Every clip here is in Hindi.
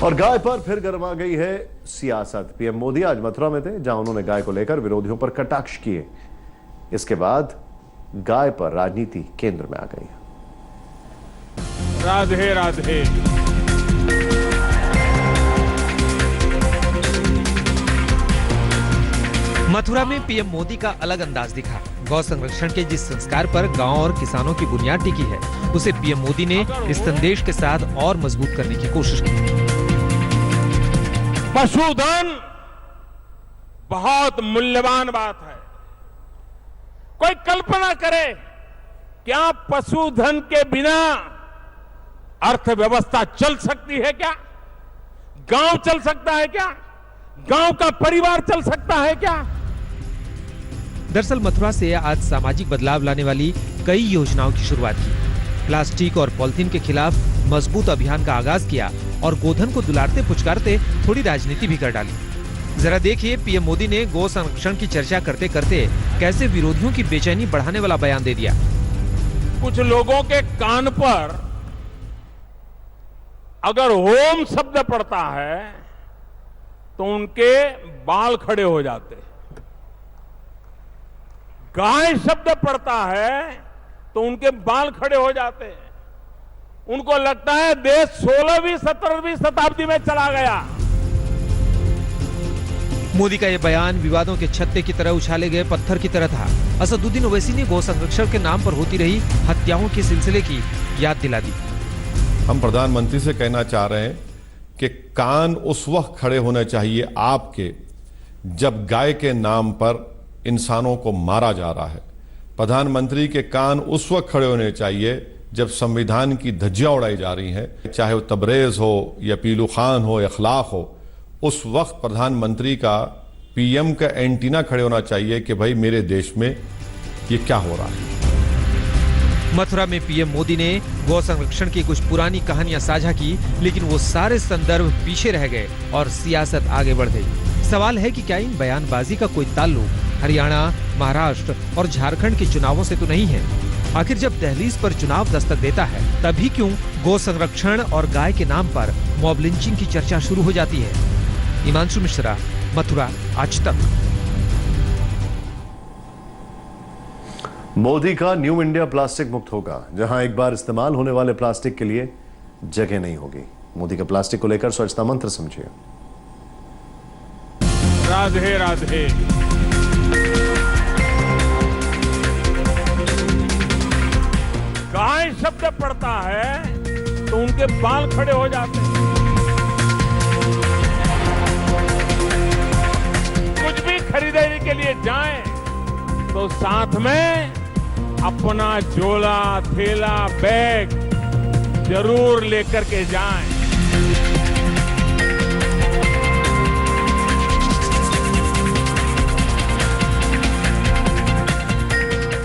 और गाय पर फिर गरमा गई है सियासत। पीएम मोदी आज मथुरा में थे, जहां उन्होंने गाय को लेकर विरोधियों पर कटाक्ष किए। इसके बाद गाय पर राजनीति केंद्र में आ गई है। राधे राधे। मथुरा में पीएम मोदी का अलग अंदाज दिखा। गौ संरक्षण के जिस संस्कार पर गांव और किसानों की बुनियाद टिकी है, उसे पीएम मोदी ने इस संदेश के साथ और मजबूत करने की कोशिश की। पशुधन बहुत मूल्यवान बात है। कोई कल्पना करे, क्या पशुधन के बिना अर्थव्यवस्था चल सकती है? क्या गांव चल सकता है? क्या गांव का परिवार चल सकता है? क्या? दरअसल मथुरा से आज सामाजिक बदलाव लाने वाली कई योजनाओं की शुरुआत की। प्लास्टिक और पॉलिथीन के खिलाफ मजबूत अभियान का आगाज किया और गोधन को दुलारते पुचकारते थोड़ी राजनीति भी कर डाली। जरा देखिए पीएम मोदी ने गौ संरक्षण की चर्चा करते करते कैसे विरोधियों की बेचैनी बढ़ाने वाला बयान दे दिया। कुछ लोगों के कान पर अगर होम शब्द पड़ता है तो उनके बाल खड़े हो जाते हैं। गाय शब्द पड़ता है तो उनके बाल खड़े हो जाते हैं। उनको लगता है देश 16वीं 17वीं शताब्दी में चला गया। मोदी का यह बयान विवादों के छत्ते की तरह उछाले गए पत्थर की तरह था। असदुद्दीन ओवैसी ने गौ संरक्षण के नाम पर होती रही हत्याओं के सिलसिले की याद दिला दी। हम प्रधानमंत्री से कहना चाह रहे हैं कि कान उस वक्त खड़े होने चाहिए आपके, जब गाय के नाम पर इंसानों को मारा जा रहा है। प्रधानमंत्री के कान उस वक्त खड़े होने चाहिए जब संविधान की धज्जियां उड़ाई जा रही हैं, चाहे वो तबरेज हो या पीलू खान हो, इखलाक हो। उस वक्त प्रधानमंत्री का, पीएम का एंटीना खड़े होना चाहिए कि भाई मेरे देश में ये क्या हो रहा है। मथुरा में पीएम मोदी ने गौ संरक्षण की कुछ पुरानी कहानियां साझा की, लेकिन वो सारे संदर्भ पीछे रह गए और सियासत आगे बढ़ गई। सवाल है कि क्या इन बयानबाजी का कोई ताल्लुक हरियाणा, महाराष्ट्र और झारखंड के चुनावों से तो नहीं है? आखिर जब दहलीज पर चुनाव दस्तक देता है, तभी क्यों गौ संरक्षण और गाय के नाम पर मॉब लिंचिंग की चर्चा शुरू हो जाती है? हिमांशु मिश्रा, मथुरा, आज तक। मोदी का न्यू इंडिया प्लास्टिक मुक्त होगा, जहां एक बार इस्तेमाल होने वाले प्लास्टिक के लिए जगह नहीं होगी। मोदी का प्लास्टिक को लेकर स्वच्छता मंत्र समझिए। राधे राधे। गाय शब्द पड़ता है तो उनके बाल खड़े हो जाते हैं। कुछ भी खरीदारी के लिए जाएं तो साथ में अपना झोला, थैला, बैग जरूर लेकर के जाएं।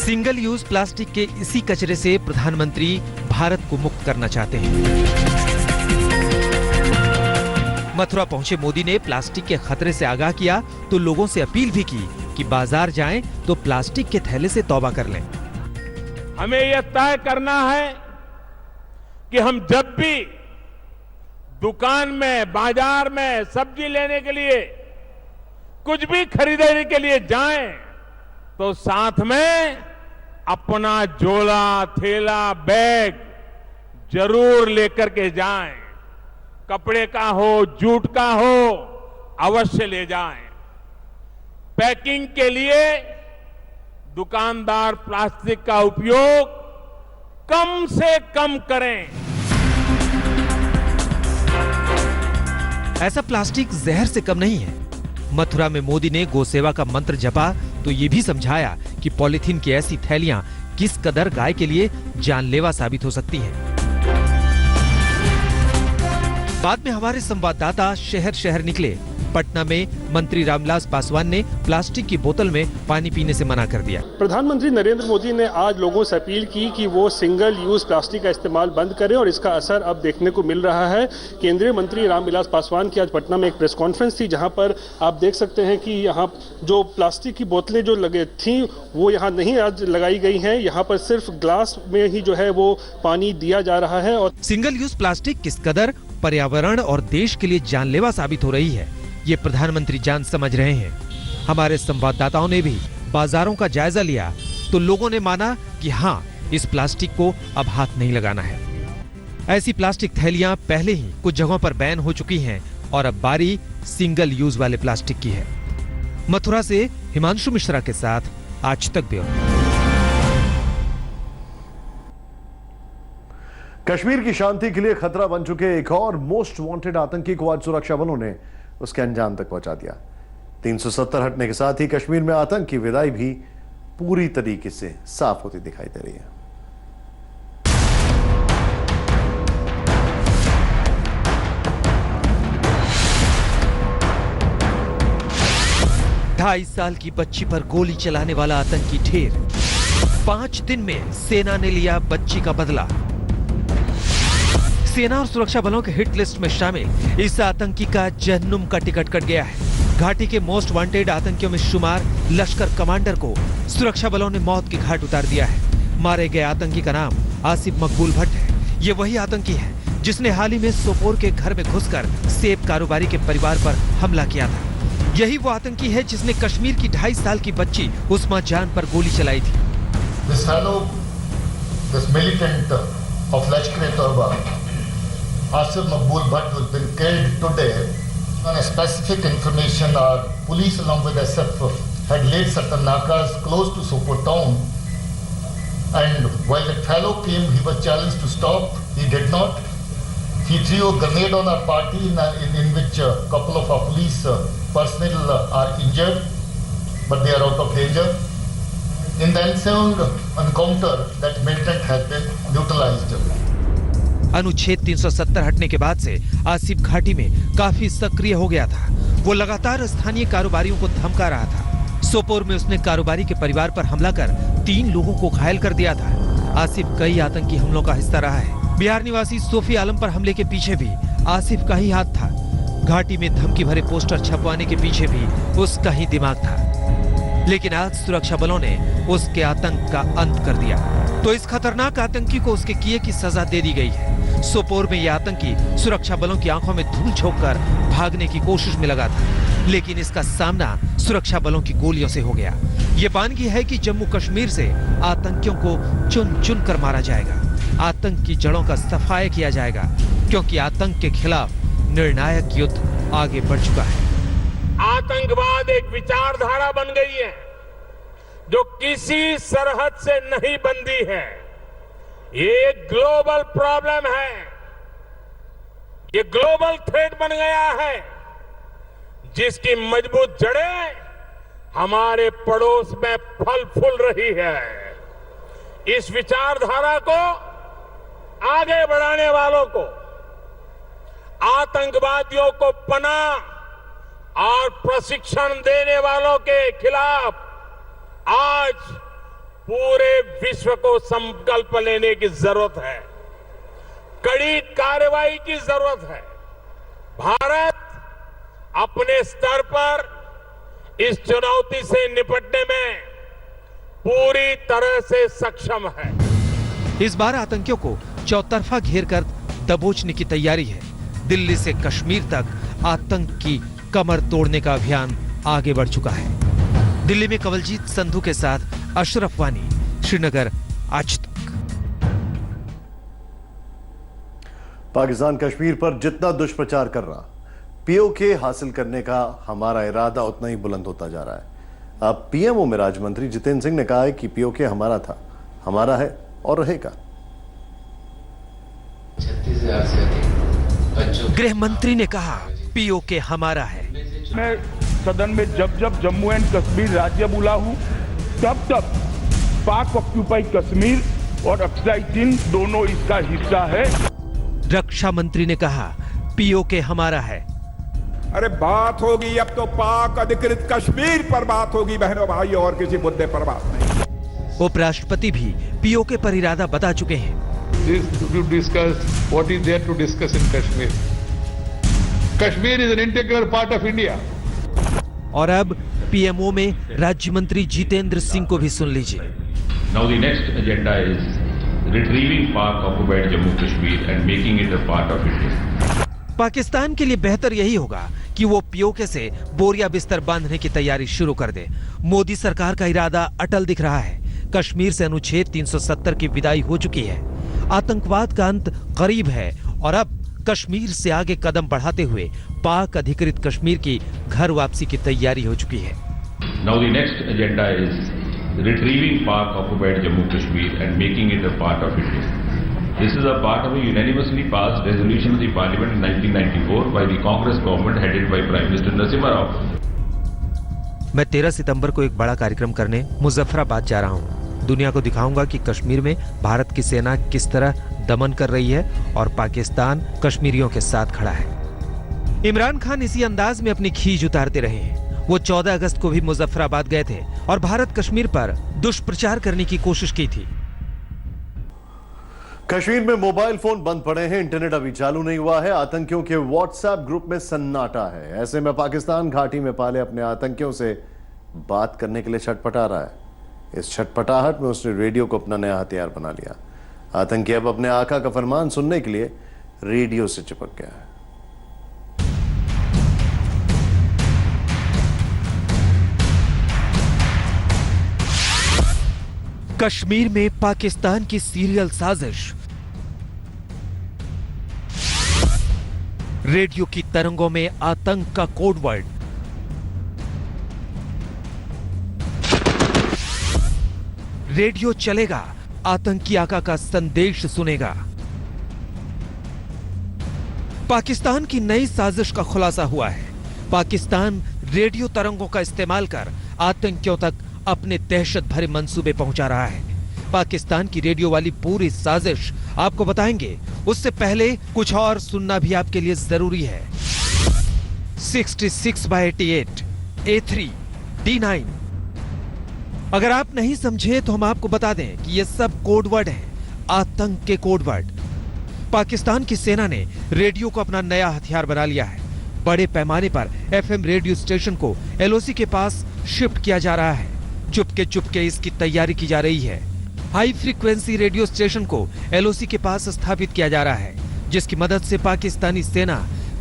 सिंगल यूज प्लास्टिक के इसी कचरे से प्रधानमंत्री भारत को मुक्त करना चाहते हैं। मथुरा पहुंचे मोदी ने प्लास्टिक के खतरे से आगाह किया तो लोगों से अपील भी की कि बाजार जाएं तो प्लास्टिक के थैले से तौबा कर लें। हमें यह तय करना है कि हम जब भी दुकान में, बाजार में सब्जी लेने के लिए, कुछ भी खरीदारी के लिए जाएं तो साथ में अपना झोला, थैला, बैग जरूर लेकर के जाएं। कपड़े का हो, जूट का हो, अवश्य ले जाएं। पैकिंग के लिए दुकानदार प्लास्टिक का उपयोग कम से कम करें। ऐसा प्लास्टिक जहर से कम नहीं है। मथुरा में मोदी ने गौ सेवा का मंत्र जपा तो ये भी समझाया कि पॉलिथीन की ऐसी थैलियां किस कदर गाय के लिए जानलेवा साबित हो सकती हैं। बाद में हमारे संवाददाता शहर शहर निकले। पटना में मंत्री रामविलास पासवान ने प्लास्टिक की बोतल में पानी पीने से मना कर दिया। प्रधानमंत्री नरेंद्र मोदी ने आज लोगों से अपील की कि वो सिंगल यूज प्लास्टिक का इस्तेमाल बंद करें और इसका असर अब देखने को मिल रहा है। केंद्रीय मंत्री रामविलास पासवान की आज पटना में एक प्रेस कॉन्फ्रेंस थी, जहां पर आप देख सकते हैं कि यहाँ जो प्लास्टिक की बोतलें जो लगे थी वो यहाँ नहीं आज लगाई गई हैं। यहाँ पर सिर्फ ग्लास में ही जो है वो पानी दिया जा रहा है। और सिंगल यूज प्लास्टिक किस कदर पर्यावरण और देश के लिए जानलेवा साबित हो रही है, ये प्रधानमंत्री जान समझ रहे हैं। हमारे संवाददाताओं ने भी बाजारों का जायजा लिया तो लोगों ने माना कि हाँ, इस प्लास्टिक को अब हाथ नहीं लगाना है। ऐसी प्लास्टिक थैलियां पहले ही कुछ जगहों पर बैन हो चुकी हैं और अब बारी सिंगल यूज वाले प्लास्टिक की है। मथुरा से हिमांशु मिश्रा के साथ आज तक ब्यूरो। कश्मीर की शांति के लिए खतरा बन चुके एक और मोस्ट वांटेड आतंकी को आज सुरक्षा बलों ने उसके अंजाम तक पहुंचा दिया। 370 हटने के साथ ही कश्मीर में आतंक की विदाई भी पूरी तरीके से साफ होती दिखाई दे रही है। ढाई साल की बच्ची पर गोली चलाने वाला आतंकी ढेर। 5 दिन में सेना ने लिया बच्ची का बदला। सेना और सुरक्षा बलों के हिट लिस्ट में शामिल इस आतंकी का जहन्नुम का टिकट कट गया है। घाटी के मोस्ट वांटेड आतंकियों में शुमार लश्कर कमांडर को सुरक्षा बलों ने मौत के घाट उतार दिया है। मारे गए आतंकी का नाम आसिफ मकबूल भट्ट है। ये वही आतंकी है जिसने हाल ही में सोपोर के घर में घुसकर सेब कारोबारी के परिवार पर हमला किया था। यही वो आतंकी है जिसने कश्मीर की 2.5 साल की बच्ची उस्मा जान पर गोली चलाई थी। This fellow, this militant of Lashkar-e-Taiba, Asif Maqbool Bhatt, has been killed today. On a specific information, our police along with SF had laid certain nakas close to Sopor town. And while the fellow came, he was challenged to stop. He did not. He threw a grenade on our party in which a couple of our police personnel are injured, but they are out of danger. In the ensuing encounter, that militant has been neutralized. अनुच्छेद 370 हटने के बाद से आसिफ घाटी में काफी सक्रिय हो गया था। वो लगातार स्थानीय कारोबारियों को धमका रहा था। सोपोर में उसने कारोबारी के परिवार पर हमला कर 3 लोगों को घायल कर दिया था। आसिफ कई आतंकी हमलों का हिस्सा रहा है। बिहार निवासी सोफी आलम पर हमले के पीछे भी आसिफ का ही हाथ था। घाटी में धमकी भरे पोस्टर छपवाने के पीछे भी उसका ही दिमाग था। लेकिन आज सुरक्षा बलों ने उसके आतंक का अंत कर दिया। तो इस खतरनाक आतंकी को उसके किए की सजा दे दी गई है। सोपोर में यह आतंकी सुरक्षा बलों की आंखों में धूल झोंककर भागने की कोशिश में लगा था, लेकिन इसका सामना सुरक्षा बलों की गोलियों से हो गया। ये बानगी है कि जम्मू कश्मीर से आतंकियों को चुन चुन कर मारा जाएगा। आतंक की जड़ों का सफाया किया जाएगा, क्योंकि आतंक के खिलाफ निर्णायक युद्ध आगे बढ़ चुका है। आतंकवाद एक विचारधारा बन गई है जो किसी सरहद से नहीं बंधी है। ये एक ग्लोबल प्रॉब्लम है। ये ग्लोबल थ्रेट बन गया है जिसकी मजबूत जड़ें हमारे पड़ोस में फल फूल रही है। इस विचारधारा को आगे बढ़ाने वालों को, आतंकवादियों को पनाह और प्रशिक्षण देने वालों के खिलाफ आज पूरे विश्व को संकल्प लेने की जरूरत है। कड़ी कार्रवाई की जरूरत है। भारत अपने स्तर पर इस चुनौती से निपटने में पूरी तरह से सक्षम है। इस बार आतंकियों को चौतरफा घेर कर दबोचने की तैयारी है। दिल्ली से कश्मीर तक आतंक की कमर तोड़ने का अभियान आगे बढ़ चुका है। दिल्ली में कवलजीत संधू के साथ अशरफ वानी, श्रीनगर, आज तक। पाकिस्तान कश्मीर पर जितना दुष्प्रचार कर रहा, पीओके हासिल करने का हमारा इरादा उतना ही बुलंद होता जा रहा है। अब पीएमओ में राज्य मंत्री जितेंद्र सिंह ने कहा है कि पीओके हमारा था, हमारा है और रहेगा। 36,000 से अधिक बच्चों। गृह मंत्री ने कहा पीओके हमारा है। मैं सदन में जब जब जम्मू एंड कश्मीर राज्य बोला हूं, तब तब पाक ऑक्यूपाई कश्मीर और अक्साई चीन दोनों इसका हिस्सा है। रक्षा मंत्री ने कहा पीओके हमारा है। अरे बात होगी अब तो पाक अधिकृत कश्मीर पर बात होगी बहनों भाई, और किसी मुद्दे पर बात नहीं। उपराष्ट्रपति भी पीओके पर इरादा बता चुके हैं। To discuss what is there to discuss in Kashmir. Kashmir is an integral part of India. और अब पीएमओ में राज्य मंत्री जितेंद्र सिंह को भी सुन लीजिए। Now the next agenda is retrieving Pak occupied Jammu Kashmir and making it a part of India. Pakistan के लिए बेहतर यही होगा कि वो पीओके से बोरिया बिस्तर बांधने की तैयारी शुरू कर दे। मोदी सरकार का इरादा अटल दिख रहा है। कश्मीर से अनुच्छेद 370 की विदाई हो चुकी है। आतंकवाद का अंत करीब है और अब कश्मीर से आगे कदम बढ़ाते हुए पाक अधिकृत कश्मीर की घर वापसी की तैयारी हो चुकी है। Now the next agenda is retrieving Pak occupied Jammu Kashmir and making it a part of India. This is a part of a unanimously passed resolution of the Parliament in 1994 by the Congress government headed by Prime Minister Narasimha Rao. मैं 13 सितंबर को एक बड़ा कार्यक्रम करने मुजफ्फराबाद जा रहा हूँ। दुनिया को दिखाऊंगा कि कश्मीर में भारत की सेना किस तरह दमन कर रही है और पाकिस्तान कश्मीरियों के साथ खड़ा है। इमरान खान इसी अंदाज में अपनी खींच उतारते रहे हैं। वो 14 अगस्त को भी मुजफ्फराबाद गए थे और भारत कश्मीर पर दुष्प्रचार करने की कोशिश की थी। कश्मीर में मोबाइल फोन बंद पड़े हैं, इंटरनेट अभी चालू नहीं हुआ है। आतंकियों के व्हाट्सएप ग्रुप में सन्नाटा है। ऐसे में पाकिस्तान घाटी में पाले अपने आतंकियों से बात करने के लिए छटपटा रहा है। इस छटपटाहट में उसने रेडियो को अपना नया हथियार बना लिया। आतंकी अब अपने आका का फरमान सुनने के लिए रेडियो से चिपक गया है। कश्मीर में पाकिस्तान की सीरियल साजिश। रेडियो की तरंगों में आतंक का कोडवर्ड। रेडियो चलेगा, आतंकी आका का संदेश सुनेगा। पाकिस्तान की नई साजिश का खुलासा हुआ है। पाकिस्तान रेडियो तरंगों का इस्तेमाल कर आतंकियों तक अपने दहशत भरे मंसूबे पहुंचा रहा है। पाकिस्तान की रेडियो वाली पूरी साजिश आपको बताएंगे। उससे पहले कुछ और सुनना भी आपके लिए जरूरी है। 66/88 A3 D9। अगर आप नहीं समझे तो हम आपको बता दें कि ये सब कोडवर्ड हैं, आतंक के कोडवर्ड। पाकिस्तान की सेना ने रेडियो को अपना नया हथियार बना लिया है। बड़े पैमाने पर FM रेडियो स्टेशन को LOC के पास शिफ्ट किया जा रहा है। चुपके चुपके इसकी तैयारी की जा रही है। हाई फ्रीक्वेंसी रेडियो स्टेशन को LOC के पास स्थापित किया जा रहा है, जिसकी मदद से पाकिस्तानी सेना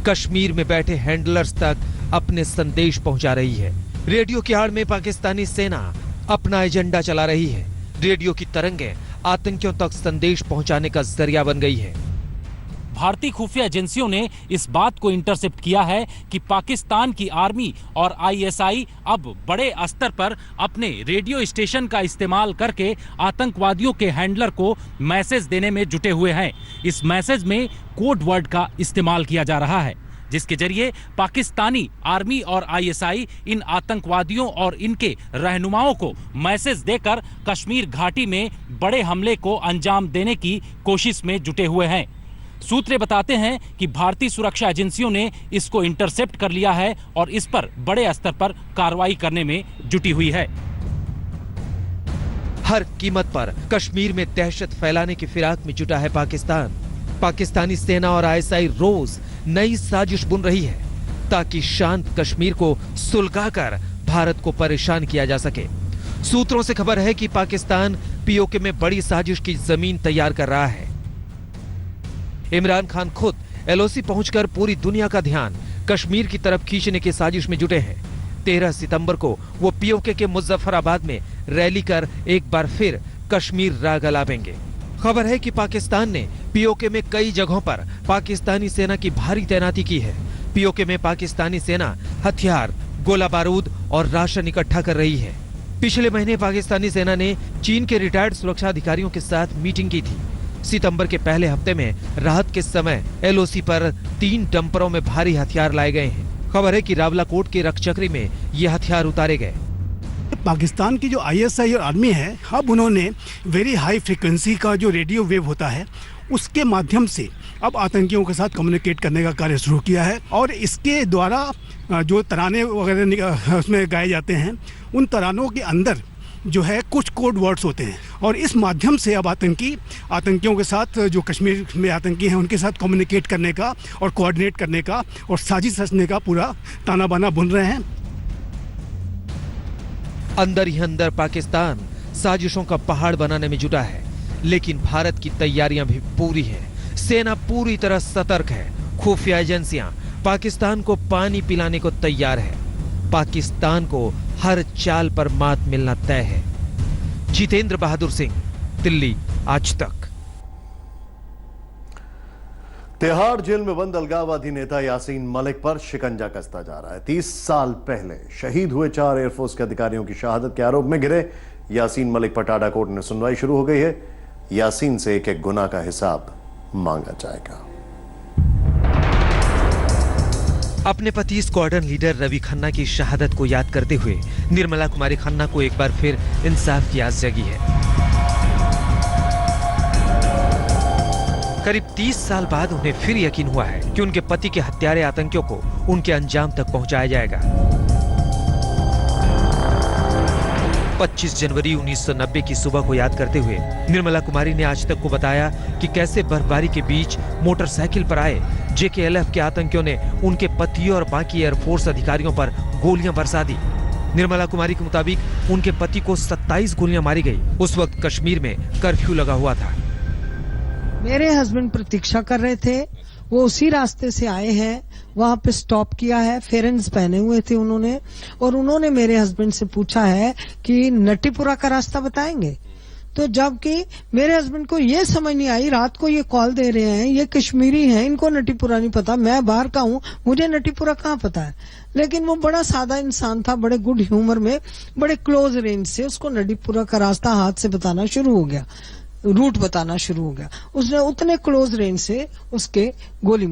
कश्मीर में बैठे हैंडलर्स तक अपने संदेश पहुंचा रही है। रेडियो की आड़ में पाकिस्तानी सेना अपना एजेंडा चला रही है। रेडियो की तरंगें आतंकियों तक संदेश पहुंचाने का जरिया बन गई है। भारतीय खुफिया एजेंसियों ने इस बात को इंटरसेप्ट किया है कि पाकिस्तान की आर्मी और ISI अब बड़े स्तर पर अपने रेडियो स्टेशन का इस्तेमाल करके आतंकवादियों के हैंडलर को मैसेज देने में जुटे हुए हैं। इस मैसेज में कोड वर्ड का इस्तेमाल किया जा रहा है, जिसके जरिए पाकिस्तानी आर्मी और ISI इन आतंकवादियों और इनके रहनुमाओं को मैसेज देकर कश्मीर घाटी में बड़े हमले को अंजाम देने की कोशिश में जुटे हुए हैं। सूत्र बताते हैं कि भारतीय सुरक्षा एजेंसियों ने इसको इंटरसेप्ट कर लिया है और इस पर बड़े स्तर पर कार्रवाई करने में जुटी हुई है। हर कीमत पर कश्मीर में दहशत फैलाने की फिराक में जुटा है पाकिस्तान। पाकिस्तानी सेना और ISI रोज नई साजिश बुन रही है ताकि शांत कश्मीर को सुलगाकर भारत को परेशान किया जा सके। सूत्रों से खबर है कि पाकिस्तान POK में बड़ी साजिश की जमीन तैयार कर रहा है। इमरान खान खुद LOC पहुंचकर पूरी दुनिया का ध्यान कश्मीर की तरफ खींचने की साजिश में जुटे हैं। 13 सितंबर को वो POK के मुजफ्फराबाद में रैली कर एक बार फिर कश्मीर राग अलापेंगे। खबर है कि पाकिस्तान ने POK में कई जगहों पर पाकिस्तानी सेना की भारी तैनाती की है। POK में पाकिस्तानी सेना हथियार, गोला बारूद और राशन इकट्ठा कर रही है। पिछले महीने पाकिस्तानी सेना ने चीन के रिटायर्ड सुरक्षा अधिकारियों के साथ मीटिंग की थी। सितंबर के पहले हफ्ते में राहत के समय LOC पर 3 डंपरों में भारी हथियार लाए गए हैं। खबर है कि रावलाकोट के रक्षचक्री में ये हथियार उतारे गए। पाकिस्तान की जो ISI और आर्मी है, अब उन्होंने वेरी हाई फ्रीक्वेंसी का जो रेडियो वेव होता है उसके माध्यम से अब आतंकियों के साथ कम्युनिकेट करने का कार्य शुरू किया है। और इसके द्वारा जो तराने वगैरह उसमें गाए जाते हैं, उन तरानों के अंदर जो है कुछ कोड वर्ड्स होते हैं और इस माध्यम से अब आतंकियों के साथ जो कश्मीर में आतंकी हैं उनके साथ कम्युनिकेट करने का और कोऑर्डिनेट करने का और साजिश रचने का पूरा ताना बाना बुन रहे हैं। अंदर ही अंदर पाकिस्तान साजिशों का पहाड़ बनाने में जुटा है, लेकिन भारत की तैयारियां भी पूरी हैं। सेना पूरी तरह सतर्क है। खुफिया एजेंसियां पाकिस्तान को पानी पिलाने को तैयार है। पाकिस्तान को हर चाल पर मात मिलना तय है। जितेंद्र बहादुर सिंह, दिल्ली, आज तक। तिहाड़ जेल में बंद अलगाववादी नेता यासीन मलिक पर शिकंजा कसता जा रहा है। 30 साल पहले शहीद हुए 4 एयरफोर्स के अधिकारियों की शहादत के आरोप में घिरे यासीन मलिक पर टाडा कोर्ट में सुनवाई शुरू हो गई है। यासीन से एक एक गुनाह का हिसाब मांगा जाएगा। अपने पति स्क्वाड्रन लीडर रवि खन्ना की शहादत को याद करते हुए निर्मला कुमारी खन्ना को एक बार फिर इंसाफ की आस जगी है। करीब 30 साल बाद उन्हें फिर यकीन हुआ है कि उनके पति के हत्यारे आतंकियों को उनके अंजाम तक पहुंचाया जाएगा। 25 जनवरी 1990 की सुबह को याद करते हुए निर्मला कुमारी ने आज तक को बताया कि कैसे बर्फबारी के बीच मोटरसाइकिल पर आए जेकेएलएफ के आतंकियों ने उनके पति और बाकी एयरफोर्स अधिकारियों पर गोलियां बरसा दी। निर्मला कुमारी के मुताबिक उनके पति को 27 गोलियां मारी गई। उस वक्त कश्मीर में कर्फ्यू लगा हुआ था। मेरे हस्बैंड प्रतीक्षा कर रहे थे, वो उसी रास्ते से आए हैं, वहां पे स्टॉप किया है, फेरेंस पहने हुए थे उन्होंने, और उन्होंने मेरे हस्बैंड से पूछा है कि नटीपुरा का रास्ता बताएंगे। तो जबकि मेरे हस्बैंड को ये समझ नहीं आई, रात को ये कॉल दे रहे हैं, ये कश्मीरी हैं, इनको नटीपुरा नहीं पता, मैं बाहर का हूँ, मुझे नटीपुरा कहाँ पता है। लेकिन वो बड़ा सादा इंसान था, बड़े गुड ह्यूमर में, बड़े क्लोज रेंज से उसको नटीपुरा का रास्ता हाथ से बताना शुरू हो गया, रूट बताना शुरू हो गया। उसने उतने क्लोज रेंज से उसके गोली मार